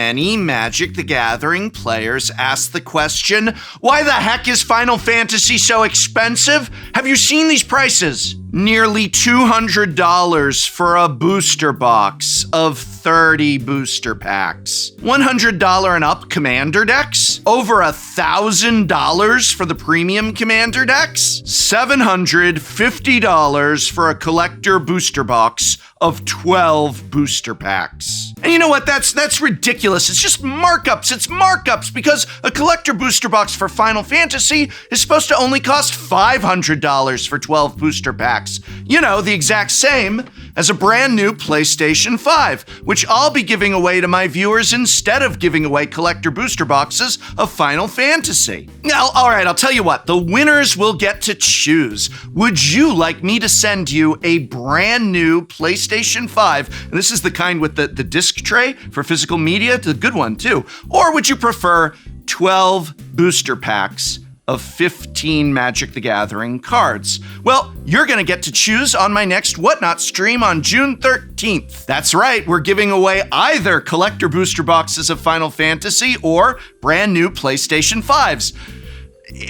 many Magic the Gathering players ask the question, why the heck is Final Fantasy so expensive? Have you seen these prices? Nearly $200 for a booster box of 30 booster packs. $100 and up commander decks? Over $1,000 for the premium commander decks? $750 for a collector booster box of 12 booster packs. And you know what? That's ridiculous. It's just markups. It's markups because a collector booster box for Final Fantasy is supposed to only cost $500 for 12 booster packs. You know, the exact same as a brand new PlayStation 5, which I'll be giving away to my viewers instead of giving away collector booster boxes of Final Fantasy. Now, all right, I'll tell you what, the winners will get to choose. Would you like me to send you a brand new PlayStation 5? And this is the kind with the disc tray for physical media, the good one too. Or would you prefer 12 booster packs of 15 Magic the Gathering cards? Well, you're gonna get to choose on my next Whatnot stream on June 13th. That's right, we're giving away either collector booster boxes of Final Fantasy or brand new PlayStation 5s.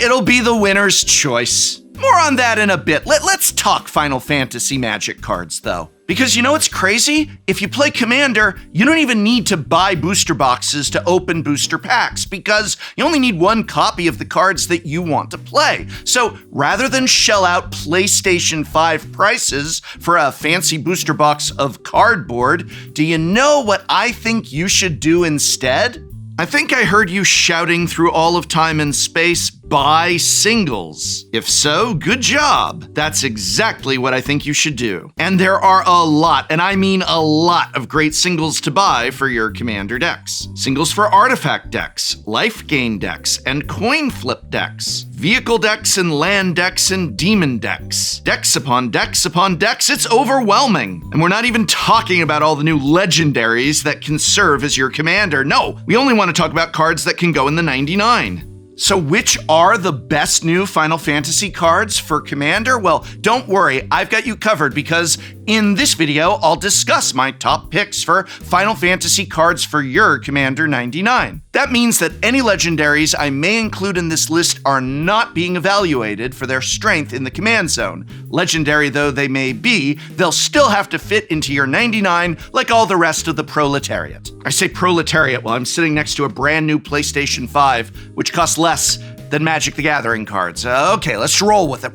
It'll be the winner's choice. More on that in a bit. Let's talk Final Fantasy Magic cards, though. Because you know what's crazy? If you play Commander, you don't even need to buy booster boxes to open booster packs because you only need one copy of the cards that you want to play. So rather than shell out PlayStation 5 prices for a fancy booster box of cardboard, do you know what I think you should do instead? I think I heard you shouting through all of time and space, buy singles. If so, good job. That's exactly what I think you should do. And there are a lot, and I mean a lot, of great singles to buy for your commander decks. Singles for artifact decks, life gain decks, and coin flip decks. Vehicle decks and land decks and demon decks. Decks upon decks upon decks, it's overwhelming. And we're not even talking about all the new legendaries that can serve as your commander. No, we only want to talk about cards that can go in the 99. So which are the best new Final Fantasy cards for Commander? Well, don't worry, I've got you covered because in this video, I'll discuss my top picks for Final Fantasy cards for your Commander 99. That means that any legendaries I may include in this list are not being evaluated for their strength in the command zone. Legendary though they may be, they'll still have to fit into your 99 like all the rest of the proletariat. I say proletariat while I'm sitting next to a brand new PlayStation 5, which costs less than Magic the Gathering cards. Okay, let's roll with it.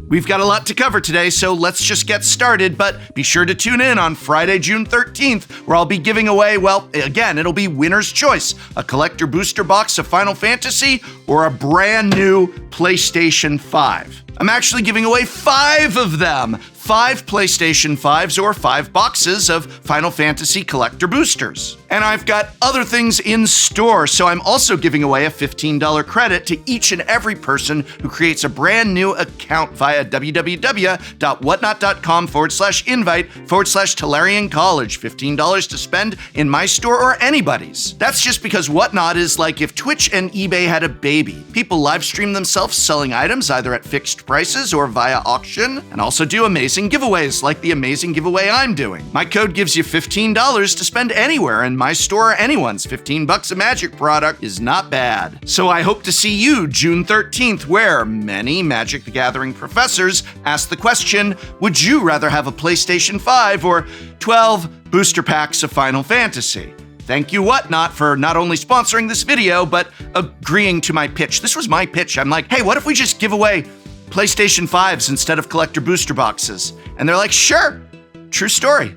We've got a lot to cover today, so let's just get started, but be sure to tune in on Friday, June 13th, where I'll be giving away, well, again, it'll be winner's choice, a collector booster box of Final Fantasy or a brand new PlayStation 5. I'm actually giving away 5 of them. 5 PlayStation 5s or 5 boxes of Final Fantasy collector boosters. And I've got other things in store, so I'm also giving away a $15 credit to each and every person who creates a brand new account via www.whatnot.com/invite/Tolarian College. $15 to spend in my store or anybody's. That's just because Whatnot is like if Twitch and eBay had a baby. People live stream themselves selling items either at fixed prices or via auction, and also do amazing giveaways like the amazing giveaway I'm doing. My code gives you $15 to spend anywhere in my store or anyone's. $15 a Magic product is not bad. So I hope to see you June 13th, where many Magic the Gathering professors ask the question, would you rather have a PlayStation 5 or 12 booster packs of Final Fantasy? Thank you, Whatnot, for not only sponsoring this video, but agreeing to my pitch. This was my pitch. I'm like, hey, what if we just give away PlayStation 5s instead of collector booster boxes? And they're like, sure, true story.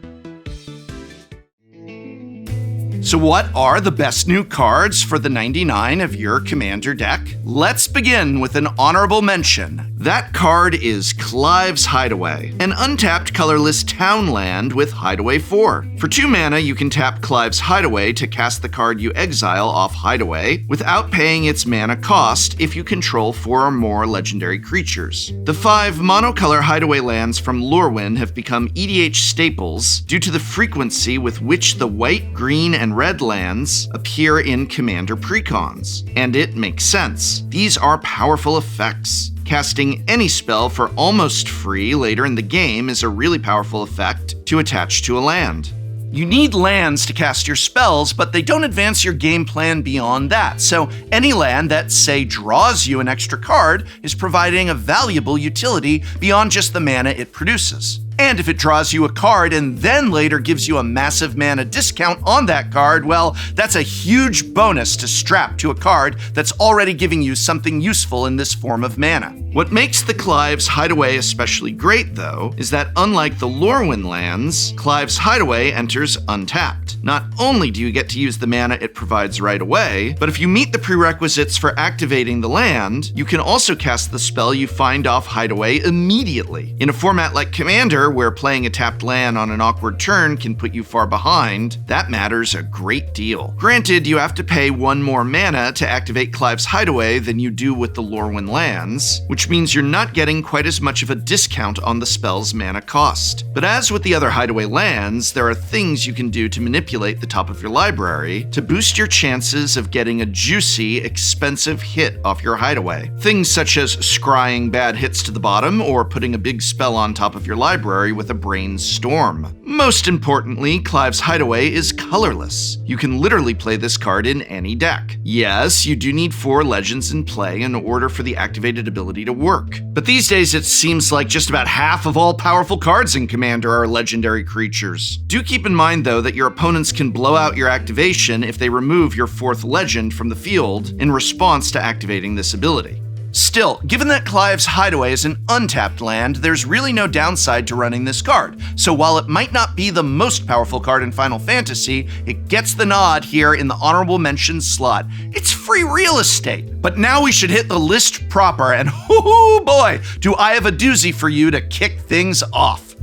So what are the best new cards for the 99 of your Commander deck? Let's begin with an honorable mention. That card is Clive's Hideaway, an untapped colorless town land with Hideaway 4. For 2 mana, you can tap Clive's Hideaway to cast the card you exile off Hideaway without paying its mana cost if you control 4 or more legendary creatures. The 5 monocolor Hideaway lands from Lorwyn have become EDH staples due to the frequency with which the white, green, and red lands appear in Commander precons. And it makes sense. These are powerful effects. Casting any spell for almost free later in the game is a really powerful effect to attach to a land. You need lands to cast your spells, but they don't advance your game plan beyond that. So any land that, say, draws you an extra card is providing a valuable utility beyond just the mana it produces. And if it draws you a card and then later gives you a massive mana discount on that card, well, that's a huge bonus to strap to a card that's already giving you something useful in this form of mana. What makes the Clive's Hideaway especially great, though, is that unlike the Lorwyn lands, Clive's Hideaway enters untapped. Not only do you get to use the mana it provides right away, but if you meet the prerequisites for activating the land, you can also cast the spell you find off Hideaway immediately. In a format like Commander, where playing a tapped land on an awkward turn can put you far behind, that matters a great deal. Granted, you have to pay 1 more mana to activate Clive's Hideaway than you do with the Lorwyn lands, which means you're not getting quite as much of a discount on the spell's mana cost. But as with the other Hideaway lands, there are things you can do to manipulate the top of your library to boost your chances of getting a juicy, expensive hit off your Hideaway. Things such as scrying bad hits to the bottom or putting a big spell on top of your library with a brainstorm. Most importantly, Clive's Hideaway is colorless. You can literally play this card in any deck. Yes, you do need 4 legends in play in order for the activated ability to work. But these days it seems like just about half of all powerful cards in Commander are legendary creatures. Do keep in mind though that your opponents can blow out your activation if they remove your 4th legend from the field in response to activating this ability. Still, given that Clive's Hideaway is an untapped land, there's really no downside to running this card. So while it might not be the most powerful card in Final Fantasy, it gets the nod here in the honorable mentions slot. It's free real estate. But now we should hit the list proper, and hoo boy, do I have a doozy for you to kick things off.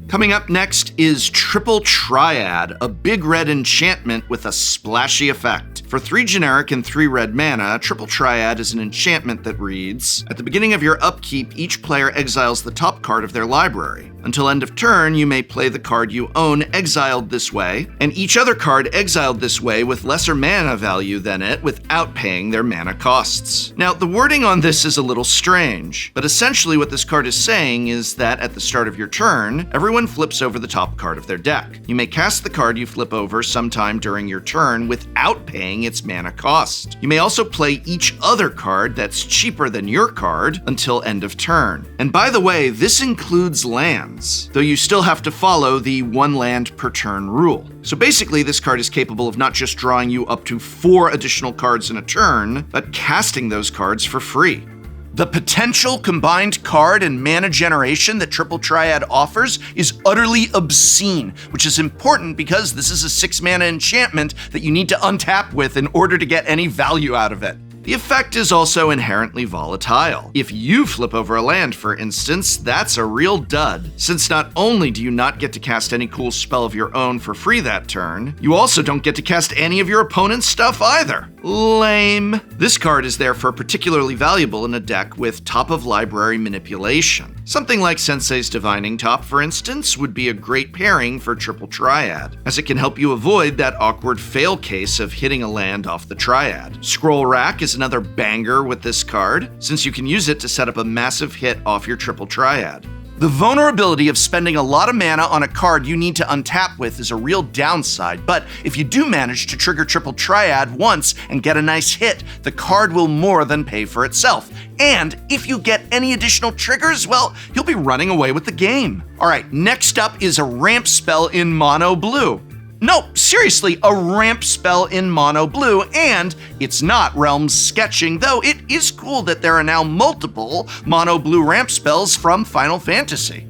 Coming up next is Triple Triad, a big red enchantment with a splashy effect. For 3 generic and 3 red mana, Triple Triad is an enchantment that reads, at the beginning of your upkeep, each player exiles the top card of their library. Until end of turn, you may play the card you own exiled this way, and each other card exiled this way with lesser mana value than it without paying their mana costs. Now, the wording on this is a little strange, but essentially what this card is saying is that at the start of your turn, everyone flips over the top card of their deck. You may cast the card you flip over sometime during your turn without paying its mana cost. You may also play each other card that's cheaper than your card until end of turn. And by the way, this includes lands, though you still have to follow the 1 land per turn rule. So basically, this card is capable of not just drawing you up to 4 additional cards in a turn, but casting those cards for free. The potential combined card and mana generation that Triple Triad offers is utterly obscene, which is important because this is a 6 mana enchantment that you need to untap with in order to get any value out of it. The effect is also inherently volatile. If you flip over a land, for instance, that's a real dud, since not only do you not get to cast any cool spell of your own for free that turn, you also don't get to cast any of your opponent's stuff either. Lame. This card is therefore particularly valuable in a deck with top-of-library manipulation. Something like Sensei's Divining Top, for instance, would be a great pairing for Triple Triad, as it can help you avoid that awkward fail case of hitting a land off the Triad. Scroll Rack is another banger with this card, since you can use it to set up a massive hit off your Triple Triad. The vulnerability of spending a lot of mana on a card you need to untap with is a real downside, but if you do manage to trigger Triple Triad once and get a nice hit, the card will more than pay for itself. And if you get any additional triggers, well, you'll be running away with the game. Alright, next up is a ramp spell in mono blue. No, seriously, a ramp spell in mono blue, and it's not realms sketching, though it is cool that there are now multiple mono blue ramp spells from Final Fantasy.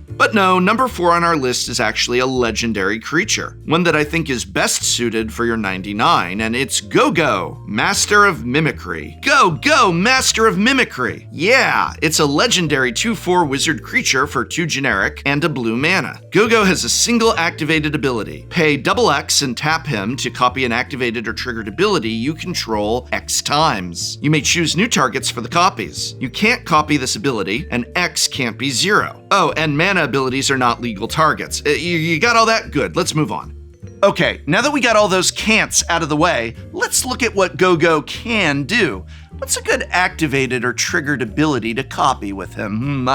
But no, number 4 on our list is actually a legendary creature, one that I think is best suited for your 99, and it's Go-Go, Master of Mimicry. Go, Master of Mimicry! Yeah, it's a legendary 2/4 wizard creature for 2 generic and a blue mana. Go-Go has a single activated ability. Pay X and tap him to copy an activated or triggered ability you control X times. You may choose new targets for the copies. You can't copy this ability, and X can't be 0. Oh, and mana abilities are not legal targets. You got all that? Good, let's move on. Okay, now that we got all those can'ts out of the way, let's look at what Go-Go can do. What's a good activated or triggered ability to copy with him?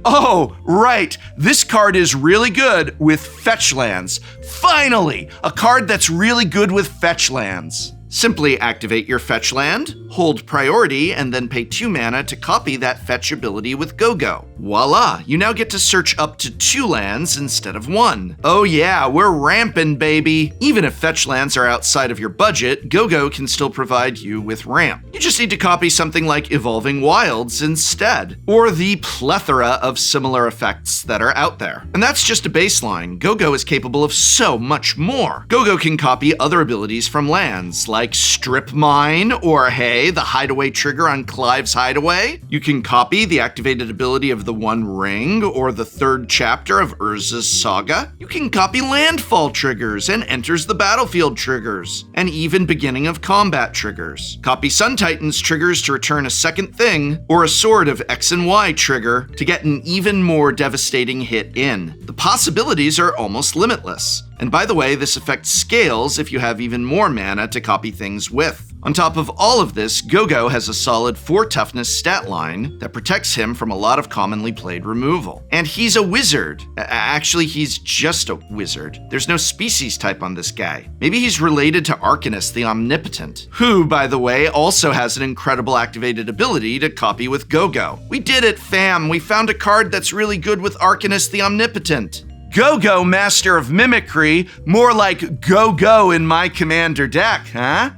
Oh, right. This card is really good with fetch lands. Finally, a card that's really good with fetch lands. Simply activate your fetch land, hold priority, and then pay 2 mana to copy that fetch ability with Go-Go. Voila, you now get to search up to 2 lands instead of 1. Oh yeah, we're ramping, baby. Even if fetch lands are outside of your budget, Go-Go can still provide you with ramp. You just need to copy something like Evolving Wilds instead, or the plethora of similar effects that are out there. And that's just a baseline. Go-Go is capable of so much more. Go-Go can copy other abilities from lands, like Strip Mine, or hey, the Hideaway trigger on Clive's Hideaway. You can copy the activated ability of the One Ring, or the 3rd chapter of Urza's Saga. You can copy Landfall triggers and Enters the Battlefield triggers, and even Beginning of Combat triggers. Copy Sun Titan's triggers to return a second thing, or a Sword of X and Y trigger to get an even more devastating hit in. The possibilities are almost limitless. And by the way, this effect scales if you have even more mana to copy things with. On top of all of this, Go-Go has a solid 4 toughness stat line that protects him from a lot of commonly played removal. And he's a wizard. Actually, he's just a wizard. There's no species type on this guy. Maybe he's related to Arcanist the Omnipotent, who, by the way, also has an incredible activated ability to copy with Go-Go. We did it, fam! We found a card that's really good with Arcanist the Omnipotent. Go-Go, Master of Mimicry, more like Go-Go in my commander deck, huh?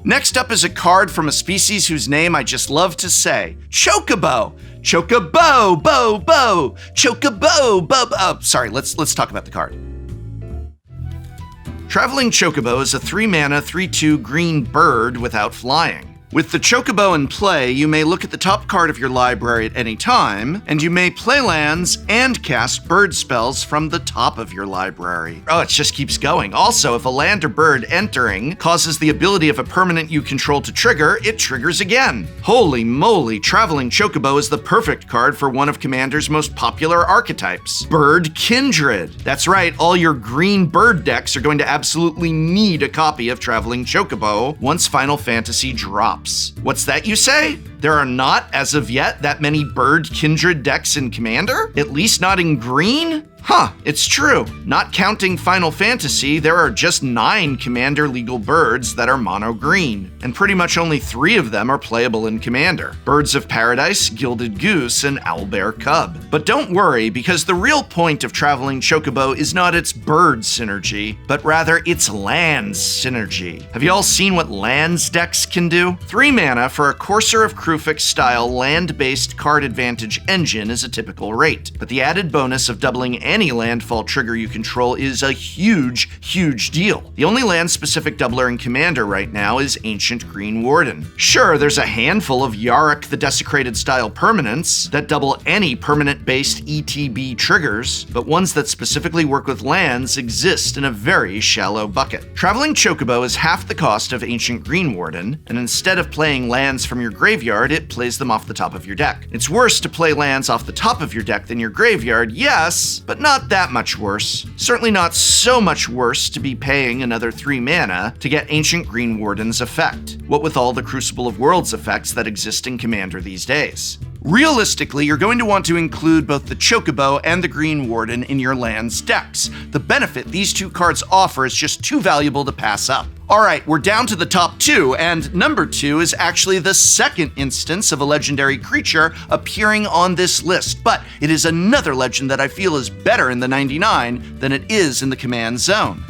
Next up is a card from a species whose name I just love to say. Chocobo! Chocobo, bo. Chocobo, bo. Sorry, let's talk about the card. Traveling Chocobo is a 3-mana, 3/2 green bird without flying. With the Chocobo in play, you may look at the top card of your library at any time, and you may play lands and cast bird spells from the top of your library. Oh, it just keeps going. Also, if a land or bird entering causes the ability of a permanent you control to trigger, it triggers again. Holy moly, Traveling Chocobo is the perfect card for one of Commander's most popular archetypes, Bird Kindred. That's right, all your green bird decks are going to absolutely need a copy of Traveling Chocobo once Final Fantasy drops. What's that, you say? There are not, as of yet, that many Bird Kindred decks in Commander? At least not in green? Huh, it's true. Not counting Final Fantasy, there are just 9 Commander legal birds that are mono green, and pretty much only 3 of them are playable in Commander: Birds of Paradise, Gilded Goose, and Owlbear Cub. But don't worry, because the real point of Traveling Chocobo is not its bird synergy, but rather its lands synergy. Have you all seen what lands decks can do? 3 mana for a Courser of Krufix style land-based card advantage engine is a typical rate, but the added bonus of doubling any landfall trigger you control is a huge deal. The only land-specific doubler in Commander right now is Ancient Green Warden. Sure, there's a handful of Yarok the Desecrated style permanents that double any permanent-based ETB triggers, but ones that specifically work with lands exist in a very shallow bucket. Traveling Chocobo is half the cost of Ancient Green Warden, and instead of playing lands from your graveyard, it plays them off the top of your deck. It's worse to play lands off the top of your deck than your graveyard, yes, but not that much worse. Certainly not so much worse to be paying another 3 mana to get Ancient Green Warden's effect, what with all the Crucible of Worlds effects that exist in Commander these days. Realistically, you're going to want to include both the Chocobo and the Green Warden in your lands decks. The benefit these 2 cards offer is just too valuable to pass up. Alright, we're down to the top 2, and number 2 is actually the second instance of a legendary creature appearing on this list, but it is another legend that I feel is better in the 99 than it is in the command zone.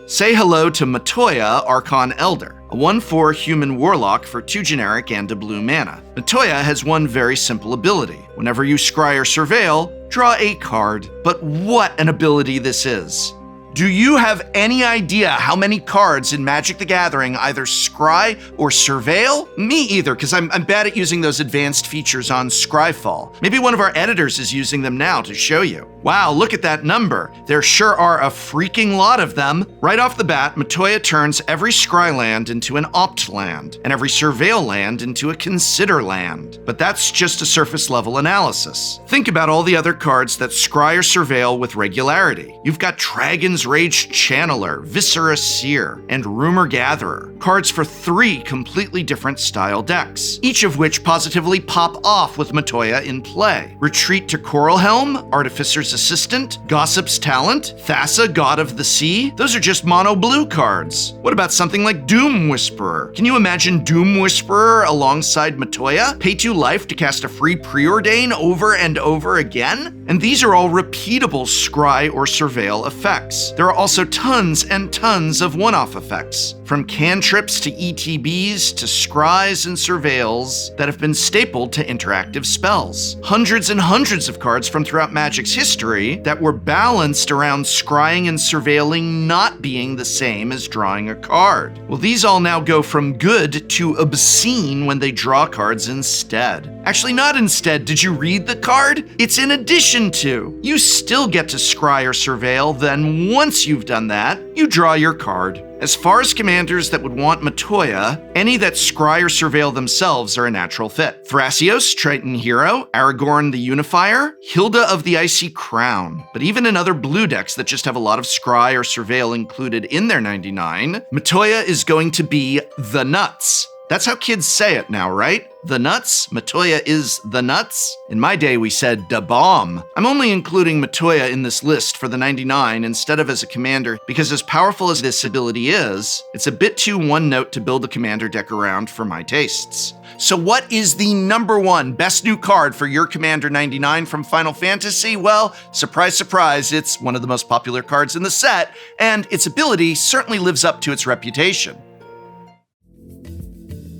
Say hello to Matoya, Archon Elder, a 1/4 human warlock for 2 generic and a blue mana. Matoya has one very simple ability. Whenever you scry or surveil, draw a card. But what an ability this is! Do you have any idea how many cards in Magic the Gathering either scry or surveil? Me either, because I'm bad at using those advanced features on Scryfall. Maybe one of our editors is using them now to show you. Wow, look at that number. There sure are a freaking lot of them. Right off the bat, Matoya turns every scry land into an opt land, and every surveil land into a consider land. But that's just a surface level analysis. Think about all the other cards that scry or surveil with regularity. You've got Dragon's Storm's Rage Channeler, Viscera Seer, and Rumor Gatherer, cards for 3 completely different style decks, each of which positively pop off with Matoya in play. Retreat to Coralhelm, Artificer's Assistant, Gossip's Talent, Thassa, God of the Sea, those are just mono blue cards. What about something like Doom Whisperer? Can you imagine Doom Whisperer alongside Matoya? Pay 2 life to cast a free Preordain over and over again? And these are all repeatable Scry or Surveil effects. There are also tons and tons of one-off effects, from cantrips to ETBs to Scries and Surveils that have been stapled to interactive spells. Hundreds and hundreds of cards from throughout Magic's history that were balanced around scrying and surveilling not being the same as drawing a card. Well, these all now go from good to obscene when they draw cards instead. Actually, not instead. Did you read the card? It's in addition to. You still get to scry or surveil, then once you've done that, you draw your card. As far as commanders that would want Matoya, any that scry or surveil themselves are a natural fit. Thrasios, Triton Hero, Aragorn the Unifier, Hilda of the Icy Crown. But even in other blue decks that just have a lot of scry or surveil included in their 99, Matoya is going to be the nuts. That's how kids say it now, right? The nuts? Matoya is the nuts? In my day, we said da bomb. I'm only including Matoya in this list for the 99 instead of as a commander because as powerful as this ability is, it's a bit too one-note to build a commander deck around for my tastes. So what is the number 1 best new card for your Commander 99 from Final Fantasy? Well, surprise, surprise, it's one of the most popular cards in the set, and its ability certainly lives up to its reputation.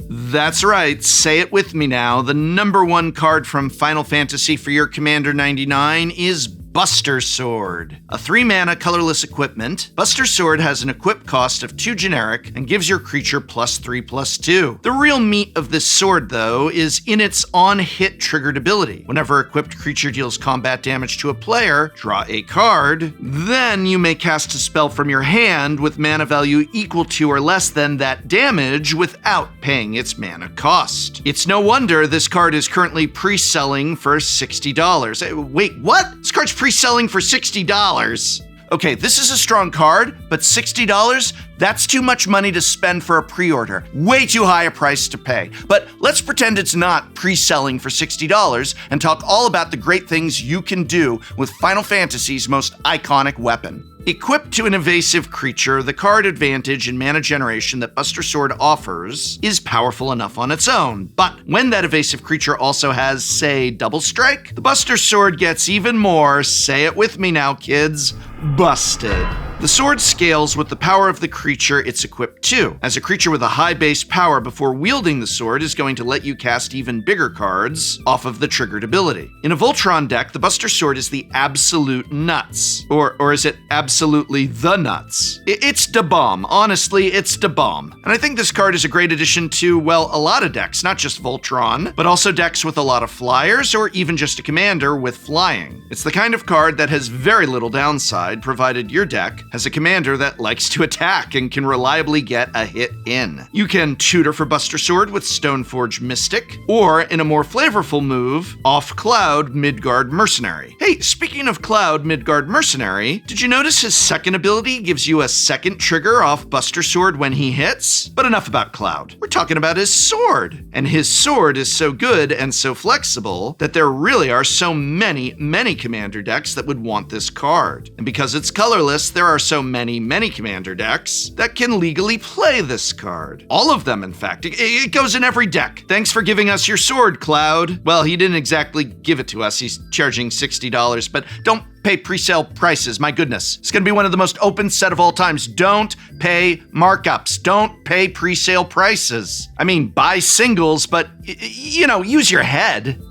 That's right, say it with me now. The number 1 card from Final Fantasy for your Commander 99 is Buster Sword. A 3-mana colorless equipment, Buster Sword has an equip cost of 2 generic and gives your creature +3/+2. The real meat of this sword, though, is in its on-hit triggered ability. Whenever equipped creature deals combat damage to a player, draw a card, then you may cast a spell from your hand with mana value equal to or less than that damage without paying its mana cost. It's no wonder this card is currently pre-selling for $60. Wait, what? This card's pre-selling for $60. Okay, this is a strong card, but $60? That's too much money to spend for a pre-order. Way too high a price to pay. But let's pretend it's not pre-selling for $60 and talk all about the great things you can do with Final Fantasy's most iconic weapon. Equipped to an evasive creature, the card advantage in mana generation that Buster Sword offers is powerful enough on its own. But when that evasive creature also has, say, double strike, the Buster Sword gets even more, say it with me now, kids, busted. The sword scales with the power of the creature it's equipped to, as a creature with a high base power before wielding the sword is going to let you cast even bigger cards off of the triggered ability. In a Voltron deck, the Buster Sword is the absolute nuts. Or is it absolutely the nuts? It's da bomb. Honestly, it's da bomb. And I think this card is a great addition to, well, a lot of decks, not just Voltron, but also decks with a lot of flyers or even just a commander with flying. It's the kind of card that has very little downside, provided your deck has a commander that likes to attack and can reliably get a hit in. You can tutor for Buster Sword with Stoneforge Mystic, or in a more flavorful move, off Cloud Midgard Mercenary. Hey, speaking of Cloud Midgard Mercenary, did you notice his second ability gives you a second trigger off Buster Sword when he hits? But enough about Cloud. We're talking about his sword. And his sword is so good and so flexible that there really are so many commander decks that would want this card. And because it's colorless, there are so many commander decks that can legally play this card. All of them, in fact. It goes in every deck. Thanks for giving us your sword, Cloud. Well, he didn't exactly give it to us. He's charging $60, but don't pay pre-sale prices. My goodness. It's going to be one of the most open set of all times. Don't pay markups. Don't pay pre-sale prices. I mean, buy singles, but, use your head.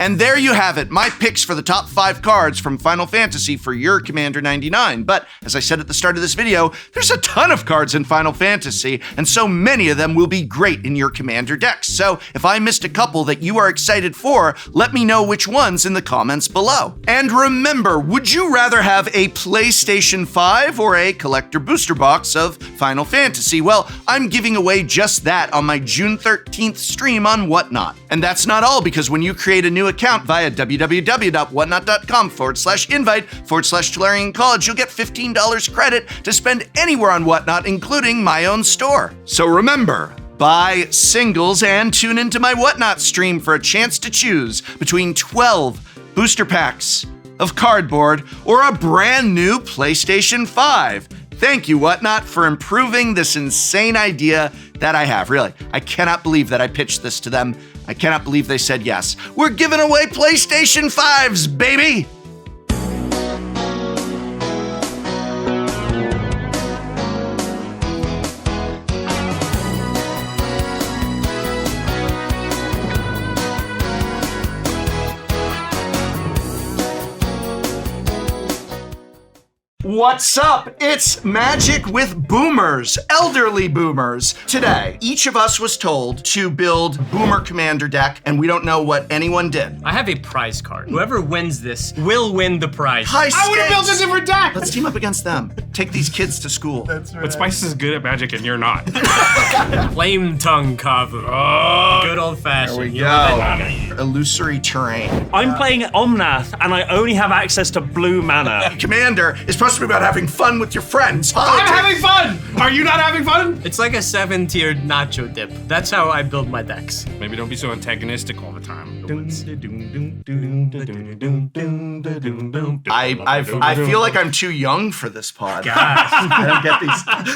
And there you have it, my picks for the top 5 cards from Final Fantasy for your Commander 99. But as I said at the start of this video, there's a ton of cards in Final Fantasy, and so many of them will be great in your Commander decks. So if I missed a couple that you are excited for, let me know which ones in the comments below. And remember, would you rather have a PlayStation 5 or a collector booster box of Final Fantasy? Well, I'm giving away just that on my June 13th stream on Whatnot. And that's not all, because when you create a new account via www.whatnot.com/invite/Tolarian College. You'll get $15 credit to spend anywhere on Whatnot, including my own store. So remember, buy singles and tune into my Whatnot stream for a chance to choose between 12 booster packs of cardboard or a brand new PlayStation 5. Thank you, Whatnot, for improving this insane idea that I have. Really, I cannot believe that I pitched this to them. I cannot believe they said yes. We're giving away PlayStation 5s, baby! What's up? It's Magic with Boomers, elderly boomers. Today, each of us was told to build Boomer Commander deck, and we don't know what anyone did. I have a prize card. Whoever wins this will win the prize. High stakes. I would have built a different deck! Let's team up against them. Take these kids to school. That's right. But Spice is good at magic and you're not. Flame tongue Kavu. Oh, good old fashioned. There we go. Illusory terrain. I'm playing Omnath, and I only have access to blue mana. Commander is supposed to be about having fun with your friends. I'm having fun! Are you not having fun? It's like a 7-tiered nacho dip. That's how I build my decks. Maybe don't be so antagonistic all the time. I feel like I'm too young for this pod. Gosh. I don't get these.